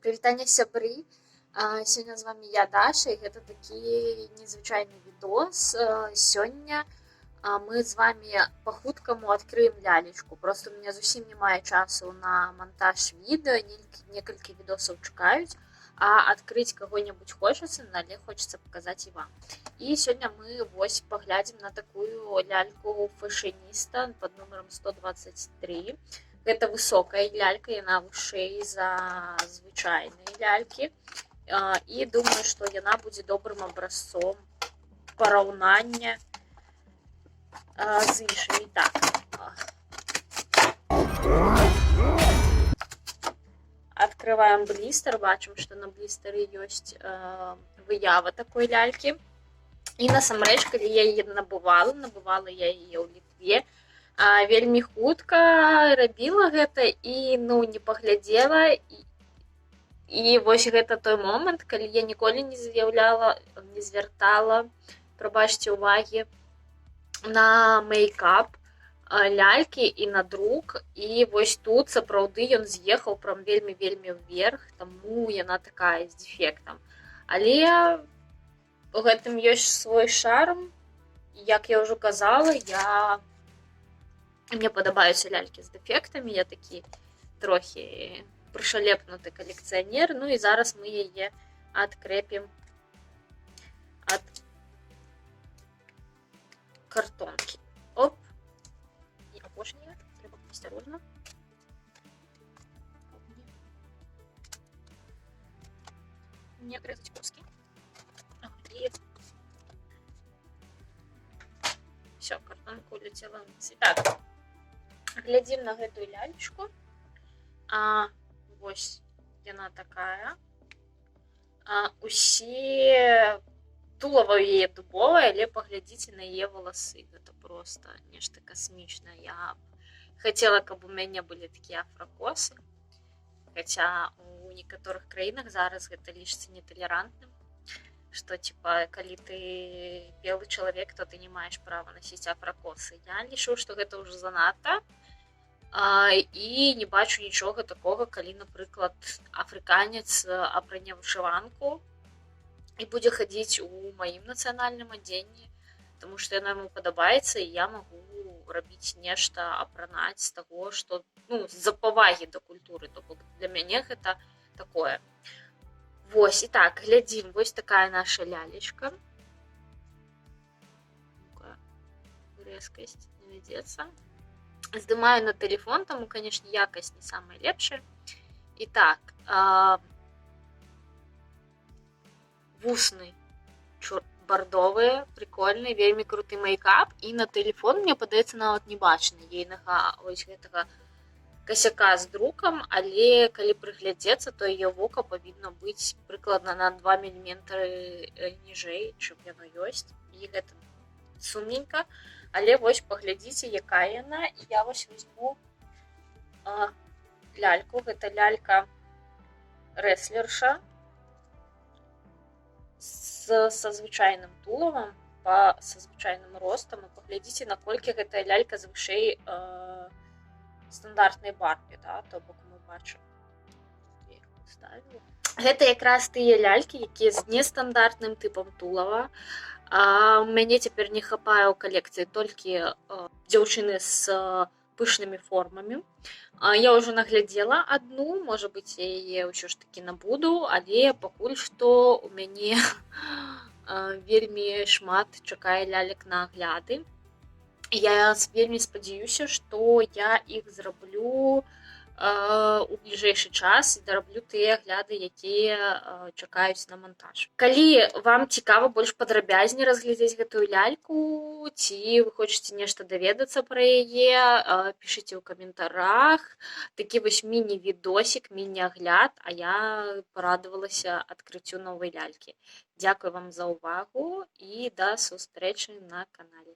Прывітанне сябры. Сёння з вами я, Даша, і гэта такі незвычайны відос. Сёння мы з вами па-хуткаму адкрыем лялечку. Просто у меня зусім не мае часу на монтаж відэа, некалькі відосаў чакаюць, а адкрыць каго-небудзь хочацца, але хочацца паказаць і вам. І сёння мы вось паглядзім на такую ляльку фэшыніста пад нумаром 123. Гэта высокая лялька, яна вышэй за звычайныя лялькі. І думаю, што яна будзе добрым абразцом параўнання з іншымі. Так. Открываем блістер, бачым, што на блістары ёсць выява такой лялькі. І насамрэч, калі я яе набывала я яе ў Літве, вельмі хутка рабіла гэта і не паглядзела. І вось гэта той момант, калі я ніколі не звяртала, прабачце, увагі на мейкап лялькі і на друк. І вось тут сапраўды ён з'ехаў прям вельмі-вельмі вверх, таму яна такая з дэфектам. Але у гэтым ёсць свой шарм. Як я ўжо казала, мне падабаюцца лялькі з дэфектамі, я такі трохі прышалепнуты калекцыянер. І зараз мы яе адкрэпім ад картонкі. Оп! І апошняя, трэба быць асцярожна. Не адрезаць кускі. І все, картонка улетела вниз. Так, глядзім на гэтую лялечку. Вось яна такая. Усе тулава яе дубовае, але паглядзіце на яе валасы. Гэта просто нешта касмічнае. Я хацела, каб у мяне былі такія афракосы. Хаця у некаторых краінах зараз гэта лічыцца неталерантным. Што, калі ты белы чалавек, то ты не маеш права насіць афракосы. Я лічу, што гэта ўжо занадта. І не бачу нічога такога, калі, напрыклад, афрыканец апране вышыванку і будзе хадзіць у маім нацыянальным адзенні, таму што яно яму падабаецца, і я магу рабіць нешта, апранаць з таго, што, з-за павагі да культуры. То бок для мяне гэта такое. Вось, і так, глядзім, вось такая наша лялечка. Рэзкасць не вядзецца. Здымаю на телефон, таму, конечно, якасць не самая лепшая. І так, вусны бардовыя, прикольны, вельмі круты мейкап. І на телефон, мне падаецца, нават не бачна ейнага ось гэтага касяка з друкам, але калі прыглядзецца, то яе вока павінна быць прыкладна на 2 мм ніжэй, чым яно ёсць. І гэта сумненька. Але вось паглядзіце, якая яна. І я вось возьму ляльку. Гэта лялька рэслерша са звычайным тулавам, са звычайным ростам. І паглядзіце, наколькі гэтая лялька звышэй стандартнай барбі. То бок мы бачым. Я іх поставіла. Гэта якраз тыя лялькі, якія з нестандартным тыпам тулава. У мяне цяпер не хапае ў калекцыі толькі дзяўчыны з пышнымі формамі. Я ўжо наглядзела адну, можа быць, я яе ўсё ж такі набуду, але пакуль што у мяне вельмі шмат чакае лялек на агляды. Я вельмі спадзяюся, што я іх зраблю у бліжэйшы час і дараблю тыя агляды, якія чакаюць на монтаж. Калі вам цікава больш падрабязней разглядзець гэтую ляльку, ці вы хочаце нешта даведацца пра яе, пішыце ў каментарах. Такі вось міні-відосік, міні-агляд, а я парадавалася адкрыццю новай лялькі. Дзякуй вам за ўвагу і да сустрэчы на канале.